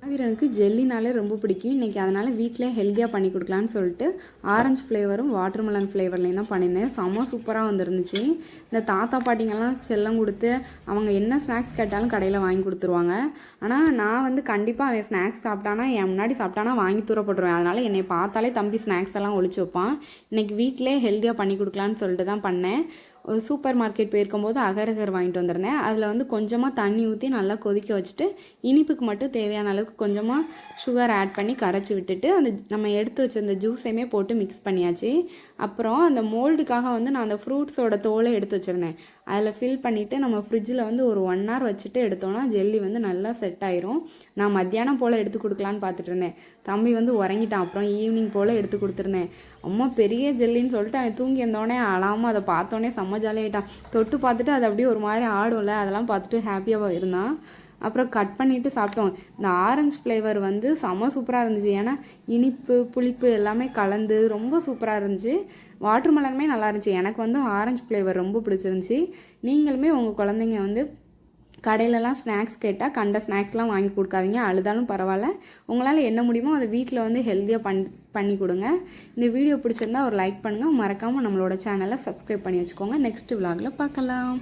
எனக்கு ஜெல்லினாலே ரொம்ப பிடிக்கும். இன்றைக்கி அதனால் வீட்டிலே ஹெல்த்தியாக பண்ணி கொடுக்கலான்னு சொல்லிட்டு ஆரஞ்சு ஃப்ளேவரும் வாட்டர்மெலன் ஃப்ளேவர்லேயும் தான் பண்ணியிருந்தேன். செம்ம சூப்பராக வந்துருந்துச்சு. இந்த தாத்தா பாட்டிங்கெல்லாம் செல்லம் கொடுத்து அவங்க என்ன ஸ்நாக்ஸ் கேட்டாலும் கடையில் வாங்கி கொடுத்துருவாங்க. ஆனால் நான் வந்து கண்டிப்பாக அவன் ஸ்நாக்ஸ் சாப்பிட்டானா என் முன்னாடி சாப்பிட்டானா வாங்கி தூர போட்டுருவேன். அதனால் என்னை பார்த்தாலே தம்பி ஸ்நாக்ஸ் எல்லாம் ஒழிச்சு வைப்பான். இன்றைக்கி வீட்டிலே ஹெல்த்தியாக பண்ணி கொடுக்கலான்னு சொல்லிட்டு தான் பண்ணேன். ஒரு சூப்பர் மார்க்கெட் போயிருக்கும்போது அகர் வாங்கிட்டு வந்திருந்தேன். அதில் வந்து கொஞ்சமாக தண்ணி ஊற்றி நல்லா கொதிக்க வச்சுட்டு இனிப்புக்கு மட்டும் தேவையான அளவுக்கு கொஞ்சமாக சுகர் ஆட் பண்ணி கரைச்சி விட்டுட்டு அந்த நம்ம எடுத்து வச்சிருந்த ஜூஸையுமே போட்டு மிக்ஸ் பண்ணியாச்சு. அப்புறம் அந்த மோல்டுக்காக வந்து நான் அந்த ஃப்ரூட்ஸோட தோலை எடுத்து வச்சுருந்தேன். அதில் ஃபில் பண்ணிவிட்டு நம்ம ஃப்ரிட்ஜில் வந்து ஒரு 1 hour வச்சுட்டு எடுத்தோன்னா ஜெல்லி வந்து நல்லா செட் ஆயிரும். நான் மத்தியானம் போல் எடுத்து கொடுக்கலான்னு பார்த்துட்டு இருந்தேன். தம்பி வந்து உறங்கிட்டான். அப்புறம் ஈவினிங் போல் எடுத்து கொடுத்துருந்தேன். அம்மா பெரிய ஜெல்லின்னு சொல்லிட்டு அவன் தூங்கி இருந்தோடனே அழாமல் அதை பார்த்தோன்னே செம்ம ஜாலியாகிட்டான். தொட்டு பார்த்துட்டு அது அப்படியே ஒரு மாதிரி ஆடும்ல, அதெல்லாம் பார்த்துட்டு ஹாப்பியாக இருந்தான். அப்புறம் கட் பண்ணிவிட்டு சாப்பிட்டோம். இந்த ஆரஞ்சு ஃப்ளேவர் வந்து செம்ம சூப்பராக இருந்துச்சு. ஏன்னா இனிப்பு புளிப்பு எல்லாமே கலந்து ரொம்ப சூப்பராக இருந்துச்சு. வாட்டர்மெலனுமே நல்லா இருந்துச்சு. எனக்கு வந்து ஆரஞ்சு ஃப்ளேவர் ரொம்ப பிடிச்சிருந்துச்சி. நீங்களுமே உங்கள் குழந்தைங்க வந்து கடையிலலாம் ஸ்நாக்ஸ் கேட்டால் கண்ட ஸ்நாக்ஸ்லாம் வாங்கி கொடுக்காதீங்க. அழுதாலும் பரவாயில்ல, உங்களால் என்ன முடியுமோ அதை வீட்டில் வந்து ஹெல்த்தியாக பண்ணி கொடுங்க. இந்த வீடியோ பிடிச்சிருந்தா ஒரு லைக் பண்ணுங்கள். மறக்காமல் நம்மளோட சேனலை சப்ஸ்கிரைப் பண்ணி வச்சுக்கோங்க. நெக்ஸ்ட் விலாகில் பார்க்கலாம்.